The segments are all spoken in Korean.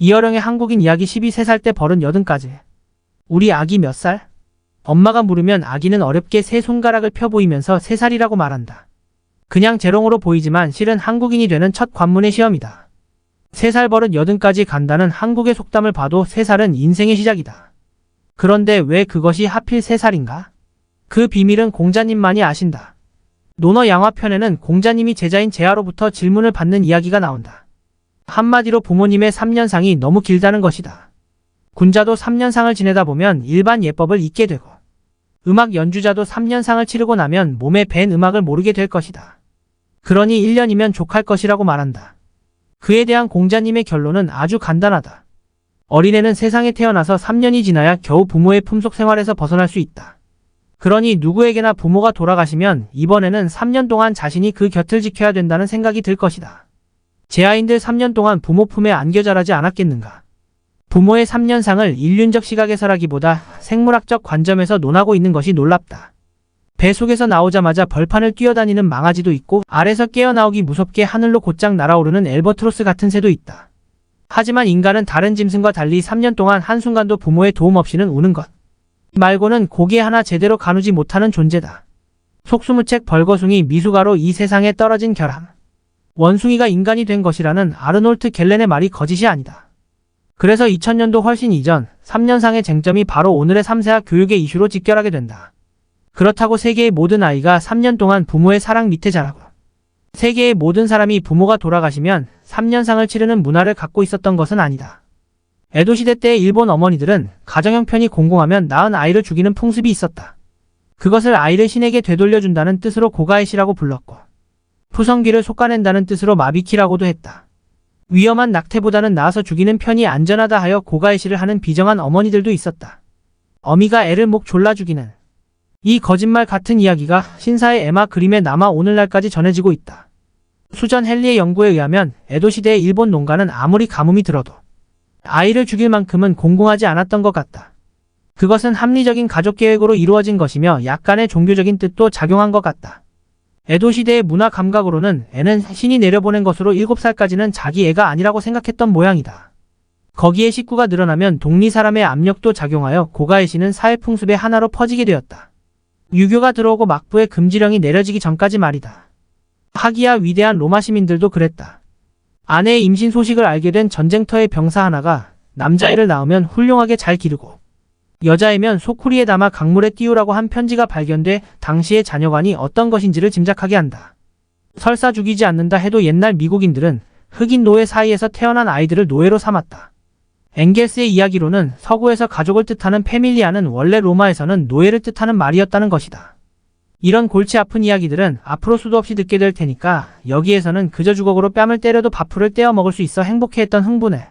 이어령의 한국인 이야기 12살 때 버릇 80가지. 우리 아기 몇 살? 엄마가 물으면 아기는 어렵게 세 손가락을 펴 보이면서 3살이라고 말한다. 그냥 재롱으로 보이지만 실은 한국인이 되는 첫 관문의 시험이다. 3살 버릇 80까지 간다는 한국의 속담을 봐도 3살은 인생의 시작이다. 그런데 왜 그것이 하필 3살인가? 그 비밀은 공자님만이 아신다. 논어 양화편에는 공자님이 제자인 제아로부터 질문을 받는 이야기가 나온다. 한마디로 부모님의 3년상이 너무 길다는 것이다. 군자도 3년상을 지내다 보면 일반 예법을 잊게 되고 음악 연주자도 3년상을 치르고 나면 몸에 밴 음악을 모르게 될 것이다. 그러니 1년이면 족할 것이라고 말한다. 그에 대한 공자님의 결론은 아주 간단하다. 어린애는 세상에 태어나서 3년이 지나야 겨우 부모의 품속 생활에서 벗어날 수 있다. 그러니 누구에게나 부모가 돌아가시면 이번에는 3년 동안 자신이 그 곁을 지켜야 된다는 생각이 들 것이다. 제 아이들 3년 동안 부모 품에 안겨 자라지 않았겠는가. 부모의 3년상을 인륜적 시각에서라기보다 생물학적 관점에서 논하고 있는 것이 놀랍다. 배 속에서 나오자마자 벌판을 뛰어다니는 망아지도 있고 알에서 깨어나오기 무섭게 하늘로 곧장 날아오르는 엘버트로스 같은 새도 있다. 하지만 인간은 다른 짐승과 달리 3년 동안 한순간도 부모의 도움 없이는 우는 것 말고는 고개 하나 제대로 가누지 못하는 존재다. 속수무책 벌거숭이 미숙아로 이 세상에 떨어진 결함. 원숭이가 인간이 된 것이라는 아르놀트 갤렌의 말이 거짓이 아니다. 그래서 2000년도 훨씬 이전 3년상의 쟁점이 바로 오늘의 3세와 교육의 이슈로 직결하게 된다. 그렇다고 세계의 모든 아이가 3년 동안 부모의 사랑 밑에 자라고 세계의 모든 사람이 부모가 돌아가시면 3년상을 치르는 문화를 갖고 있었던 것은 아니다. 에도시대 때의 일본 어머니들은 가정형편이 공공하면 낳은 아이를 죽이는 풍습이 있었다. 그것을 아이를 신에게 되돌려준다는 뜻으로 고가에시라고 불렀고 푸성귀를 솎아낸다는 뜻으로 마비키라고도 했다. 위험한 낙태보다는 낳아서 죽이는 편이 안전하다 하여 고가에시를 하는 비정한 어머니들도 있었다. 어미가 애를 목 졸라 죽이는 이 거짓말 같은 이야기가 신사의 에마 그림에 남아 오늘날까지 전해지고 있다. 수전 헨리의 연구에 의하면 에도시대의 일본 농가는 아무리 가뭄이 들어도 아이를 죽일 만큼은 공공하지 않았던 것 같다. 그것은 합리적인 가족계획으로 이루어진 것이며 약간의 종교적인 뜻도 작용한 것 같다. 에도시대의 문화 감각으로는 애는 신이 내려보낸 것으로 7살까지는 자기 애가 아니라고 생각했던 모양이다. 거기에 식구가 늘어나면 동리 사람의 압력도 작용하여 고가의 신은 사회 풍습의 하나로 퍼지게 되었다. 유교가 들어오고 막부의 금지령이 내려지기 전까지 말이다. 하기야 위대한 로마 시민들도 그랬다. 아내의 임신 소식을 알게 된 전쟁터의 병사 하나가 남자애를 낳으면 훌륭하게 잘 기르고 여자애면 소쿠리에 담아 강물에 띄우라고 한 편지가 발견돼 당시의 자녀관이 어떤 것인지를 짐작하게 한다. 설사 죽이지 않는다 해도 옛날 미국인들은 흑인 노예 사이에서 태어난 아이들을 노예로 삼았다. 엥겔스의 이야기로는 서구에서 가족을 뜻하는 패밀리아는 원래 로마에서는 노예를 뜻하는 말이었다는 것이다. 이런 골치 아픈 이야기들은 앞으로 수도 없이 듣게 될 테니까 여기에서는 그저 주걱으로 뺨을 때려도 밥풀을 떼어 먹을 수 있어 행복해했던 흥분에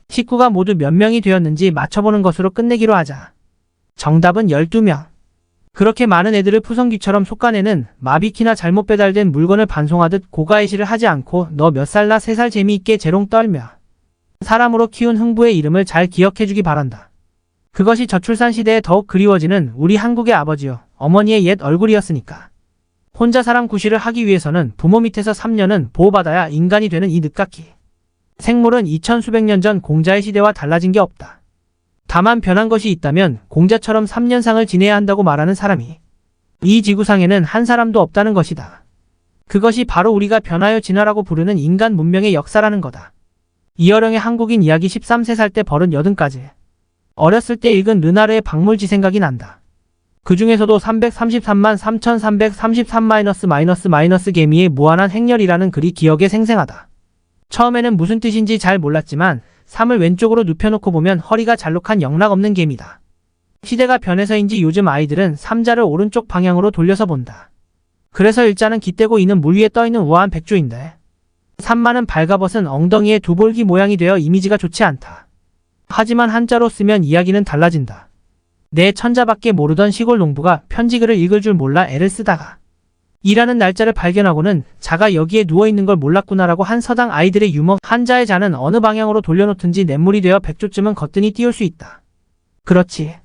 식구가 모두 몇 명이 되었는지 맞춰보는 것으로 끝내기로 하자. 정답은 12명. 그렇게 많은 애들을 푸성귀처럼 솎아내는 마비키나 잘못 배달된 물건을 반송하듯 고가의시를 하지 않고 너 몇 살 나 3살 재미있게 재롱 떨며 사람으로 키운 흥부의 이름을 잘 기억해주기 바란다. 그것이 저출산 시대에 더욱 그리워지는 우리 한국의 아버지요 어머니의 옛 얼굴이었으니까. 혼자 사람 구실을 하기 위해서는 부모 밑에서 3년은 보호받아야 인간이 되는 이 늦깎이. 생물은 2000수백 년 전 공자의 시대와 달라진 게 없다. 다만 변한 것이 있다면 공자처럼 3년상을 지내야 한다고 말하는 사람이 이 지구상에는 한 사람도 없다는 것이다. 그것이 바로 우리가 변하여 진화라고 부르는 인간 문명의 역사라는 거다. 이어령의 한국인 이야기 13세 때 버릇 80가지. 어렸을 때 읽은 르나르의 박물지 생각이 난다. 그 중에서도 333만 3333- 개미의 무한한 행렬이라는 글이 기억에 생생하다. 처음에는 무슨 뜻인지 잘 몰랐지만 3을 왼쪽으로 눕혀놓고 보면 허리가 잘록한 영락 없는 개미다. 시대가 변해서인지 요즘 아이들은 3자를 오른쪽 방향으로 돌려서 본다. 그래서 일자는 깃대고 이는 물 위에 떠있는 우아한 백조인데 3만은 발가벗은 엉덩이에 두볼기 모양이 되어 이미지가 좋지 않다. 하지만 한자로 쓰면 이야기는 달라진다. 내 천자밖에 모르던 시골 농부가 편지글을 읽을 줄 몰라 애를 쓰다가 일하는 날짜를 발견하고는 자가 여기에 누워있는 걸 몰랐구나라고 한 서당 아이들의 유머. 한자의 자는 어느 방향으로 돌려놓든지 냇물이 되어 백조쯤은 거뜬히 띄울 수 있다. 그렇지.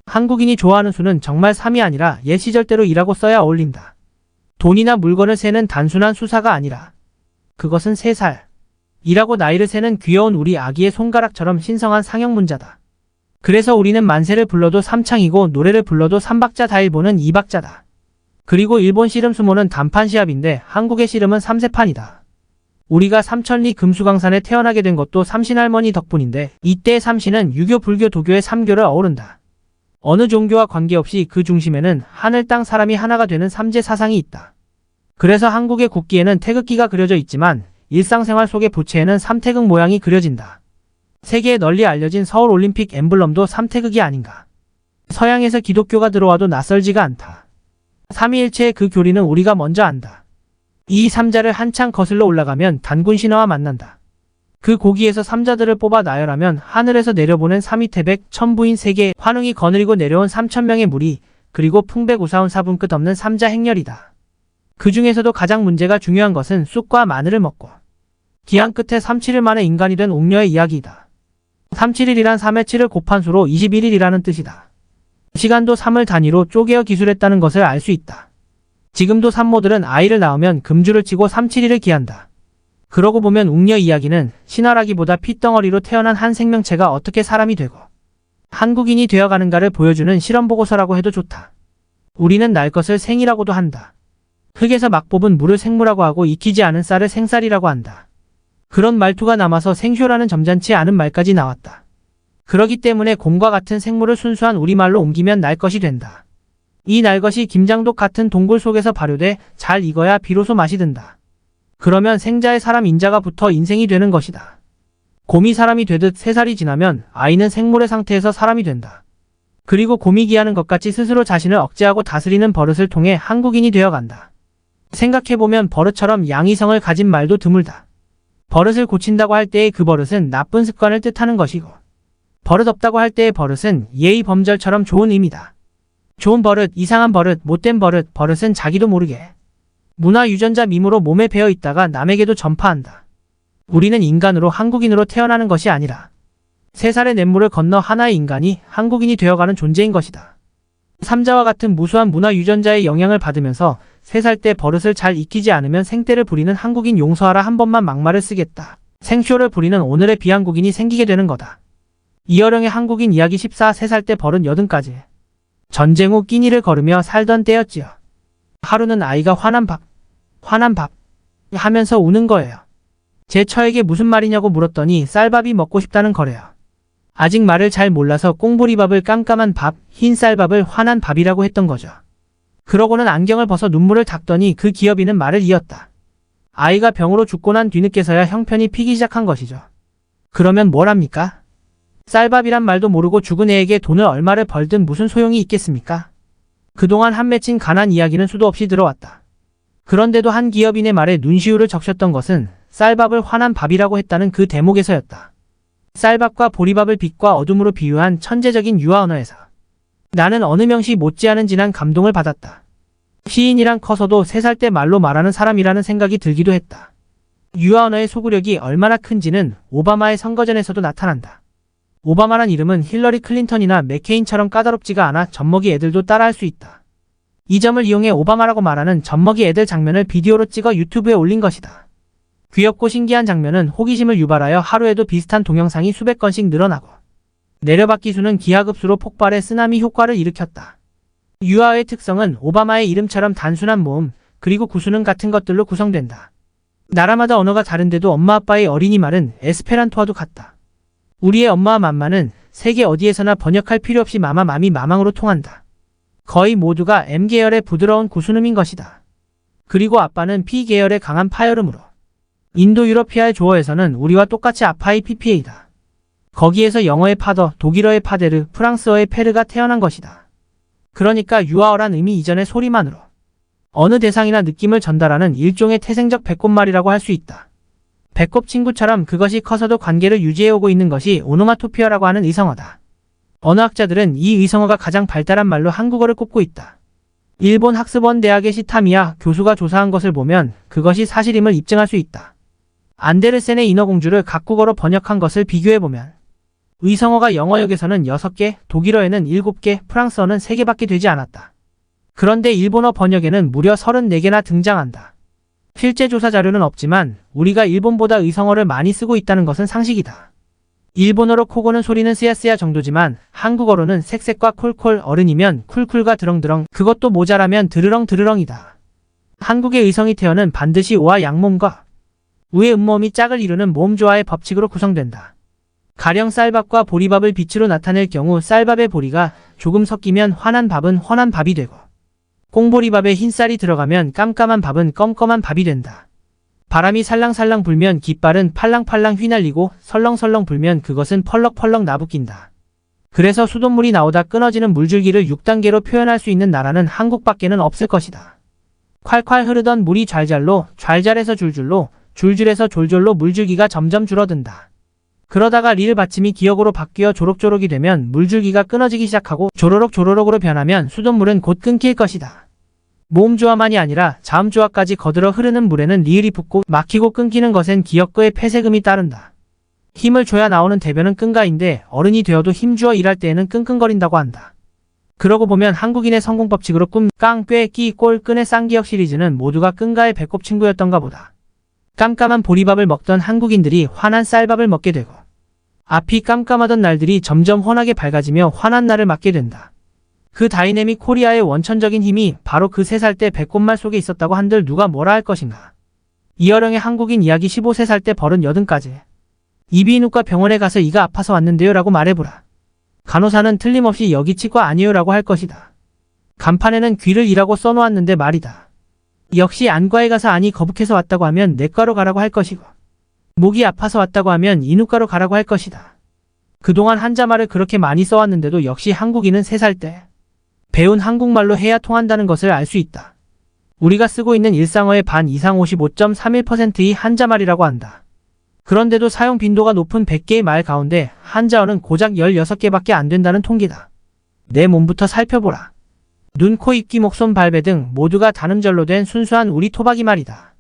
한국인이 좋아하는 수는 정말 3이 아니라 옛 시절대로 일하고 써야 어울린다. 돈이나 물건을 세는 단순한 수사가 아니라 그것은 3살. 이라고 나이를 세는 귀여운 우리 아기의 손가락처럼 신성한 상형문자다. 그래서 우리는 만세를 불러도 삼창이고 노래를 불러도 삼박자 다 일본은 이박자다. 그리고 일본 씨름 수모는 단판 시합인데 한국의 씨름은 3세판이다. 우리가 삼천리 금수강산에 태어나게 된 것도 삼신할머니 덕분인데 이때의 삼신은 유교, 불교, 도교의 삼교를 어우른다. 어느 종교와 관계없이 그 중심에는 하늘, 땅, 사람이 하나가 되는 삼재 사상이 있다. 그래서 한국의 국기에는 태극기가 그려져 있지만 일상생활 속의 부채에는 삼태극 모양이 그려진다. 세계에 널리 알려진 서울올림픽 엠블럼도 삼태극이 아닌가. 서양에서 기독교가 들어와도 낯설지가 않다. 삼위일체의 그 교리는 우리가 먼저 안다. 이 삼자를 한창 거슬러 올라가면 단군 신화와 만난다. 그 고기에서 삼자들을 뽑아 나열하면 하늘에서 내려보낸 삼위태백, 천부인 세계, 환웅이 거느리고 내려온 3,000명의 무리, 그리고 풍백우사운 사분 끝없는 삼자 행렬이다. 그 중에서도 가장 문제가 중요한 것은 쑥과 마늘을 먹고 기한 끝에 37일 만에 인간이 된 옥녀의 이야기이다. 37일이란 3의 7을 곱한 수로 21일이라는 뜻이다. 시간도 3을 단위로 쪼개어 기술했다는 것을 알 수 있다. 지금도 산모들은 아이를 낳으면 금주를 치고 37일을 기한다. 그러고 보면 웅녀 이야기는 신화라기보다 핏덩어리로 태어난 한 생명체가 어떻게 사람이 되고 한국인이 되어가는가를 보여주는 실험보고서라고 해도 좋다. 우리는 날 것을 생이라고도 한다. 흙에서 막 뽑은 물을 생무라고 하고 익히지 않은 쌀을 생쌀이라고 한다. 그런 말투가 남아서 생쇼라는 점잖지 않은 말까지 나왔다. 그러기 때문에 곰과 같은 생물을 순수한 우리말로 옮기면 날 것이 된다. 이 날 것이 김장독 같은 동굴 속에서 발효돼 잘 익어야 비로소 맛이 든다. 그러면 생자에 사람 인자가 붙어 인생이 되는 것이다. 곰이 사람이 되듯 3살이 지나면 아이는 생물의 상태에서 사람이 된다. 그리고 곰이 기하는 것 같이 스스로 자신을 억제하고 다스리는 버릇을 통해 한국인이 되어간다. 생각해보면 버릇처럼 양이성을 가진 말도 드물다. 버릇을 고친다고 할 때의 그 버릇은 나쁜 습관을 뜻하는 것이고 버릇 없다고 할 때의 버릇은 예의 범절처럼 좋은 의미다. 좋은 버릇, 이상한 버릇, 못된 버릇, 버릇은 자기도 모르게 문화 유전자 밈으로 몸에 배어 있다가 남에게도 전파한다. 우리는 인간으로 한국인으로 태어나는 것이 아니라 3살의 냇물을 건너 하나의 인간이 한국인이 되어가는 존재인 것이다. 삼자와 같은 무수한 문화 유전자의 영향을 받으면서 3살 때 버릇을 잘 익히지 않으면 생떼를 부리는 한국인 용서하라 한 번만 막말을 쓰겠다. 생쇼를 부리는 오늘의 비한국인이 생기게 되는 거다. 이어령의 한국인 이야기 14, 3살 때 버릇 80가지. 전쟁 후 끼니를 걸으며 살던 때였지요. 하루는 아이가 화난 밥 하면서 우는 거예요. 제 처에게 무슨 말이냐고 물었더니 쌀밥이 먹고 싶다는 거래요. 아직 말을 잘 몰라서 꽁보리밥을 깜깜한 밥, 흰 쌀밥을 화난 밥이라고 했던 거죠. 그러고는 안경을 벗어 눈물을 닦더니 그 기어비는 말을 이었다. 아이가 병으로 죽고 난 뒤늦게서야 형편이 피기 시작한 것이죠. 그러면 뭘 합니까? 쌀밥이란 말도 모르고 죽은 애에게 돈을 얼마를 벌든 무슨 소용이 있겠습니까? 그동안 한 맺힌 가난 이야기는 수도 없이 들어왔다. 그런데도 한 기업인의 말에 눈시울을 적셨던 것은 쌀밥을 화난 밥이라고 했다는 그 대목에서였다. 쌀밥과 보리밥을 빛과 어둠으로 비유한 천재적인 유아 언어에서 나는 어느 명시 못지않은 진한 감동을 받았다. 시인이란 커서도 3살 때 말로 말하는 사람이라는 생각이 들기도 했다. 유아 언어의 소구력이 얼마나 큰지는 오바마의 선거전에서도 나타난다. 오바마란 이름은 힐러리 클린턴이나 맥케인처럼 까다롭지가 않아 젖먹이 애들도 따라할 수 있다. 이 점을 이용해 오바마라고 말하는 젖먹이 애들 장면을 비디오로 찍어 유튜브에 올린 것이다. 귀엽고 신기한 장면은 호기심을 유발하여 하루에도 비슷한 동영상이 수백 건씩 늘어나고 내려받기 수는 기하급수로 폭발해 쓰나미 효과를 일으켰다. 유아의 특성은 오바마의 이름처럼 단순한 모음, 그리고 구수는 같은 것들로 구성된다. 나라마다 언어가 다른데도 엄마 아빠의 어린이 말은 에스페란토와도 같다. 우리의 엄마와 맘마는 세계 어디에서나 번역할 필요 없이 마마, 맘이, 마망으로 통한다. 거의 모두가 M계열의 부드러운 구순음인 것이다. 그리고 아빠는 P계열의 강한 파열음으로. 인도유러피아의 조어에서는 우리와 똑같이 아파의 PPA다. 거기에서 영어의 파더, 독일어의 파데르, 프랑스어의 페르가 태어난 것이다. 그러니까 유아어란 의미 이전의 소리만으로 어느 대상이나 느낌을 전달하는 일종의 태생적 배꼽말이라고 할 수 있다. 배꼽 친구처럼 그것이 커서도 관계를 유지해오고 있는 것이 오노마토피아라고 하는 의성어다. 언어학자들은 이 의성어가 가장 발달한 말로 한국어를 꼽고 있다. 일본 학습원 대학의 시타미야 교수가 조사한 것을 보면 그것이 사실임을 입증할 수 있다. 안데르센의 인어공주를 각국어로 번역한 것을 비교해보면 의성어가 영어역에서는 6개, 독일어에는 7개, 프랑스어는 3개밖에 되지 않았다. 그런데 일본어 번역에는 무려 34개나 등장한다. 실제 조사 자료는 없지만 우리가 일본보다 의성어를 많이 쓰고 있다는 것은 상식이다. 일본어로 코고는 소리는 쓰야쓰야 정도지만 한국어로는 색색과 콜콜 어른이면 쿨쿨과 드렁드렁 그것도 모자라면 드르렁 드르렁이다. 한국의 의성이 태어는 반드시 오와 양몸과 우의 음모음이 짝을 이루는 모음조화의 법칙으로 구성된다. 가령 쌀밥과 보리밥을 빛으로 나타낼 경우 쌀밥에 보리가 조금 섞이면 환한 밥은 훤한 밥이 되고 꽁보리밥에 흰쌀이 들어가면 깜깜한 밥은 껌껌한 밥이 된다. 바람이 살랑살랑 불면 깃발은 팔랑팔랑 휘날리고 설렁설렁 불면 그것은 펄럭펄럭 나부낀다. 그래서 수돗물이 나오다 끊어지는 물줄기를 6단계로 표현할 수 있는 나라는 한국밖에는 없을 것이다. 콸콸 흐르던 물이 잘잘로, 잘잘해서 줄줄로, 줄줄해서 졸졸로 물줄기가 점점 줄어든다. 그러다가 리을 받침이 기역으로 바뀌어 조록조록이 되면 물줄기가 끊어지기 시작하고 조로록 조로록으로 변하면 수돗물은 곧 끊길 것이다. 모음조화만이 아니라 자음조화까지 거들어 흐르는 물에는 리을이 붙고 막히고 끊기는 것엔 기역구의 폐쇄금이 따른다. 힘을 줘야 나오는 대변은 끈가인데 어른이 되어도 힘주어 일할 때에는 끙끙거린다고 한다. 그러고 보면 한국인의 성공법칙으로 꿈, 깡, 꾀, 끼, 꼴, 끈의 쌍기역 시리즈는 모두가 끈가의 배꼽 친구였던가 보다. 깜깜한 보리밥을 먹던 한국인들이 환한 쌀밥을 먹게 되고 앞이 깜깜하던 날들이 점점 환하게 밝아지며 환한 날을 맞게 된다. 그 다이내믹 코리아의 원천적인 힘이 바로 그 3살 때 배꼽말 속에 있었다고 한들 누가 뭐라 할 것인가. 이어령의 한국인 이야기 15세 때 버른 80까지. 이비인후과 병원에 가서 이가 아파서 왔는데요 라고 말해보라. 간호사는 틀림없이 여기 치과 아니에요 라고 할 것이다. 간판에는 귀를 이라고 써놓았는데 말이다. 역시 안과에 가서 안이 거북해서 왔다고 하면 내과로 가라고 할 것이고 목이 아파서 왔다고 하면 인후과로 가라고 할 것이다. 그동안 한자말을 그렇게 많이 써왔는데도 역시 한국인은 3살 때 배운 한국말로 해야 통한다는 것을 알 수 있다. 우리가 쓰고 있는 일상어의 반 이상 55.31%이 한자말이라고 한다. 그런데도 사용 빈도가 높은 100개의 말 가운데 한자어는 고작 16개밖에 안 된다는 통계다. 내 몸부터 살펴보라. 눈, 코, 입, 귀, 목, 손, 발배 등 모두가 단음절로 된 순수한 우리 토박이 말이다.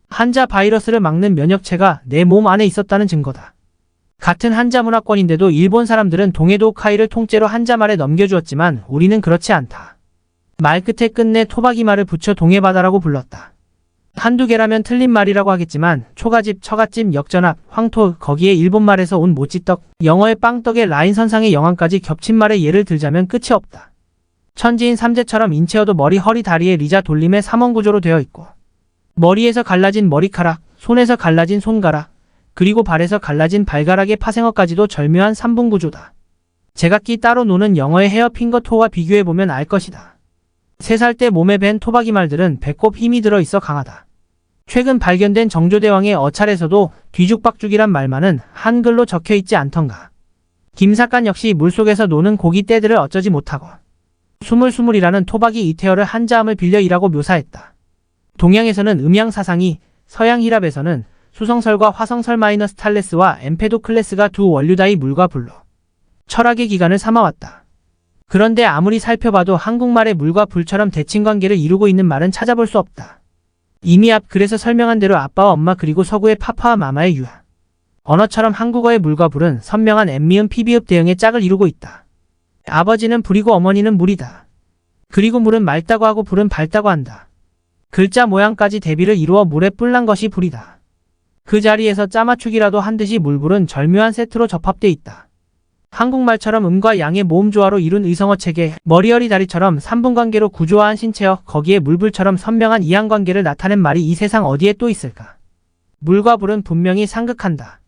한자 바이러스를 막는 면역체가 내 몸 안에 있었다는 증거다. 같은 한자 문화권인데도 일본 사람들은 동해도 카이를 통째로 한자말에 넘겨주었지만 우리는 그렇지 않다. 말 끝에 끝내 토박이 말을 붙여 동해바다라고 불렀다. 한두 개라면 틀린 말이라고 하겠지만 초가집, 처갓집, 역전합, 황토 거기에 일본말에서 온 모찌떡, 영어의 빵떡의 라인선상의 영암까지 겹친 말의 예를 들자면 끝이 없다. 천지인 삼재처럼 인체어도 머리, 허리, 다리에 리자 돌림의 3원구조로 되어 있고 머리에서 갈라진 머리카락, 손에서 갈라진 손가락, 그리고 발에서 갈라진 발가락의 파생어까지도 절묘한 3분구조다. 제각기 따로 노는 영어의 헤어핑거 토와 비교해보면 알 것이다. 3살 때 몸에 밴 토박이 말들은 배꼽 힘이 들어있어 강하다. 최근 발견된 정조대왕의 어찰에서도 뒤죽박죽이란 말만은 한글로 적혀있지 않던가. 김사간 역시 물속에서 노는 고기 떼들을 어쩌지 못하고 수물수물이라는 토박이 이태어를 한자음을 빌려 이라고 묘사했다. 동양에서는 음양사상이, 서양 히랍에서는 수성설과 화성설 마이너스 탈레스와 엠페도클레스가 두 원류다이 물과 불로 철학의 기관을 삼아왔다. 그런데 아무리 살펴봐도 한국말의 물과 불처럼 대칭관계를 이루고 있는 말은 찾아볼 수 없다. 이미 앞 글에서 설명한 대로 아빠와 엄마 그리고 서구의 파파와 마마의 유아. 언어처럼 한국어의 물과 불은 선명한 엠미음 피비읍 대응의 짝을 이루고 있다. 아버지는 불이고 어머니는 물이다. 그리고 물은 맑다고 하고 불은 밝다고 한다. 글자 모양까지 대비를 이루어 물에 뿔난 것이 불이다. 그 자리에서 짜맞추기라도 한 듯이 물불은 절묘한 세트로 접합돼 있다. 한국말처럼 음과 양의 모음조화로 이룬 의성어 체계, 머리허리 다리처럼 3분관계로 구조화한 신체어, 거기에 물불처럼 선명한 이항관계를 나타낸 말이 이 세상 어디에 또 있을까? 물과 불은 분명히 상극한다.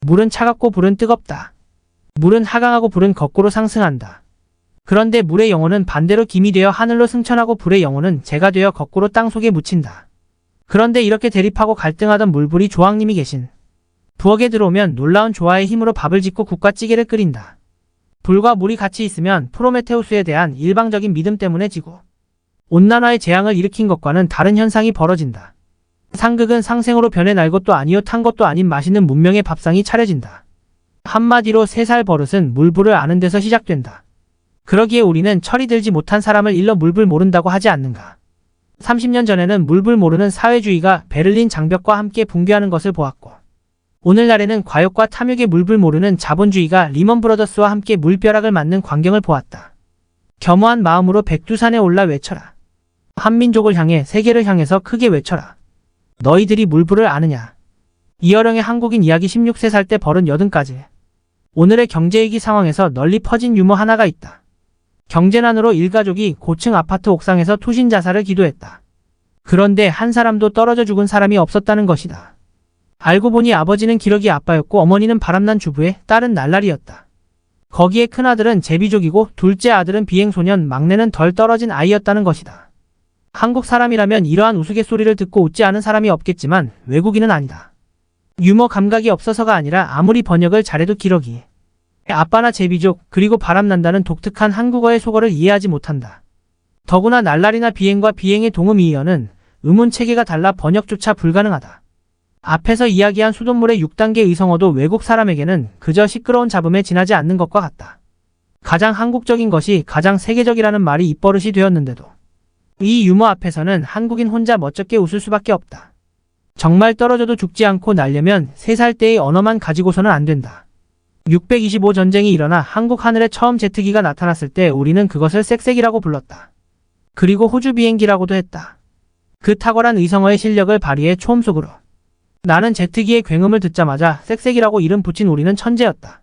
물은 차갑고 불은 뜨겁다. 물은 하강하고 불은 거꾸로 상승한다. 그런데 물의 영혼은 반대로 김이 되어 하늘로 승천하고 불의 영혼은 재가 되어 거꾸로 땅속에 묻힌다. 그런데 이렇게 대립하고 갈등하던 물불이 조왕님이 계신 부엌에 들어오면 놀라운 조화의 힘으로 밥을 짓고 국과 찌개를 끓인다. 불과 물이 같이 있으면 프로메테우스에 대한 일방적인 믿음 때문에 지고 온난화의 재앙을 일으킨 것과는 다른 현상이 벌어진다. 상극은 상생으로 변해 날 것도 아니요 탄 것도 아닌 맛있는 문명의 밥상이 차려진다. 한마디로 3살 버릇은 물불을 아는 데서 시작된다. 그러기에 우리는 철이 들지 못한 사람을 일러 물불 모른다고 하지 않는가. 30년 전에는 물불 모르는 사회주의가 베를린 장벽과 함께 붕괴하는 것을 보았고 오늘날에는 과욕과 탐욕의 물불 모르는 자본주의가 리먼 브러더스와 함께 물벼락을 맞는 광경을 보았다. 겸허한 마음으로 백두산에 올라 외쳐라. 한민족을 향해 세계를 향해서 크게 외쳐라. 너희들이 물불을 아느냐. 이어령의 한국인 이야기 16세 살 때 벌은 80가지. 오늘의 경제위기 상황에서 널리 퍼진 유머 하나가 있다. 경제난으로 일가족이 고층 아파트 옥상에서 투신 자살을 기도했다. 그런데 한 사람도 떨어져 죽은 사람이 없었다는 것이다. 알고 보니 아버지는 기러기 아빠였고 어머니는 바람난 주부의 딸은 날라리였다. 거기에 큰아들은 제비족이고 둘째 아들은 비행소년, 막내는 덜 떨어진 아이였다는 것이다. 한국 사람이라면 이러한 우스갯소리를 듣고 웃지 않은 사람이 없겠지만 외국인은 아니다. 유머 감각이 없어서가 아니라 아무리 번역을 잘해도 기러기, 아빠나 제비족, 그리고 바람난다는 독특한 한국어의 속어를 이해하지 못한다. 더구나 날라리나 비행과 비행의 동음이어는 음운 체계가 달라 번역조차 불가능하다. 앞에서 이야기한 수돗물의 6단계 의성어도 외국 사람에게는 그저 시끄러운 잡음에 지나지 않는 것과 같다. 가장 한국적인 것이 가장 세계적이라는 말이 입버릇이 되었는데도 이 유머 앞에서는 한국인 혼자 멋쩍게 웃을 수밖에 없다. 정말 떨어져도 죽지 않고 날려면 3살 때의 언어만 가지고서는 안 된다. 625 전쟁이 일어나 한국 하늘에 처음 제트기가 나타났을 때 우리는 그것을 쌕쌕이라고 불렀다. 그리고 호주 비행기라고도 했다. 그 탁월한 의성어의 실력을 발휘해 초음 속으로. 나는 제트기의 굉음을 듣자마자 쌕쌕이라고 이름 붙인 우리는 천재였다.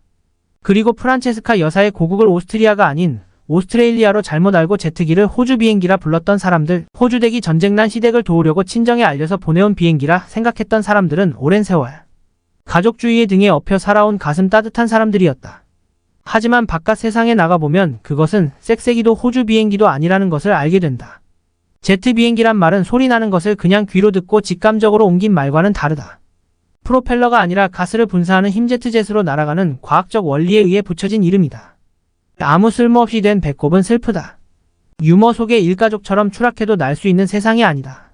그리고 프란체스카 여사의 고국을 오스트리아가 아닌 오스트레일리아로 잘못 알고 제트기를 호주 비행기라 불렀던 사람들, 호주댁이 전쟁난 시댁을 도우려고 친정에 알려서 보내온 비행기라 생각했던 사람들은 오랜 세월 가족주의의 등에 업혀 살아온 가슴 따뜻한 사람들이었다. 하지만 바깥 세상에 나가보면 그것은 쌕쌕이도 호주 비행기도 아니라는 것을 알게 된다. 제트 비행기란 말은 소리 나는 것을 그냥 귀로 듣고 직감적으로 옮긴 말과는 다르다. 프로펠러가 아니라 가스를 분사하는 힘제트젯으로 날아가는 과학적 원리에 의해 붙여진 이름이다. 아무 쓸모없이 된 배꼽은 슬프다. 유머 속의 일가족처럼 추락해도 날 수 있는 세상이 아니다.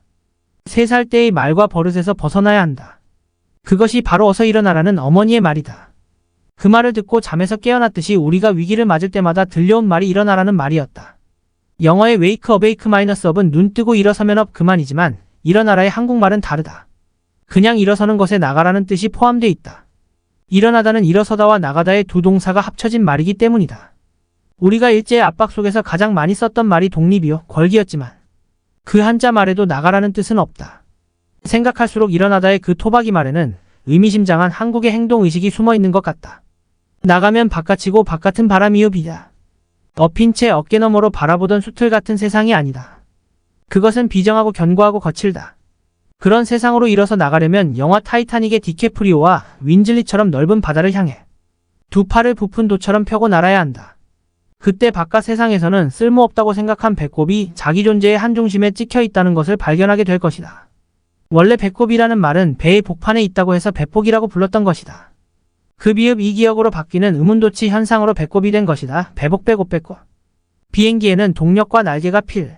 3살 때의 말과 버릇에서 벗어나야 한다. 그것이 바로 어서 일어나라는 어머니의 말이다. 그 말을 듣고 잠에서 깨어났듯이 우리가 위기를 맞을 때마다 들려온 말이 일어나라는 말이었다. 영어의 wake up은 눈 뜨고 일어서면 업 그만이지만 일어나라의 한국말은 다르다. 그냥 일어서는 것에 나가라는 뜻이 포함되어 있다. 일어나다는 일어서다와 나가다의 두 동사가 합쳐진 말이기 때문이다. 우리가 일제의 압박 속에서 가장 많이 썼던 말이 독립이요, 권리였지만 그 한자 말에도 나가라는 뜻은 없다. 생각할수록 일어나다의 그 토박이 말에는 의미심장한 한국의 행동의식이 숨어있는 것 같다. 나가면 바깥이고 바깥은 바람이요 비다. 엎인 채 어깨 너머로 바라보던 수틀 같은 세상이 아니다. 그것은 비정하고 견고하고 거칠다. 그런 세상으로 일어서 나가려면 영화 타이타닉의 디케프리오와 윈즐리처럼 넓은 바다를 향해 두 팔을 부푼 도처럼 펴고 날아야 한다. 그때 바깥 세상에서는 쓸모없다고 생각한 배꼽이 자기 존재의 한 중심에 찍혀 있다는 것을 발견하게 될 것이다. 원래 배꼽이라는 말은 배의 복판에 있다고 해서 배폭이라고 불렀던 것이다. 그 비읍 이기역으로 바뀌는 음운도치 현상으로 배꼽이 된 것이다. 배복 배꼽 배꼽. 비행기에는 동력과 날개가 필.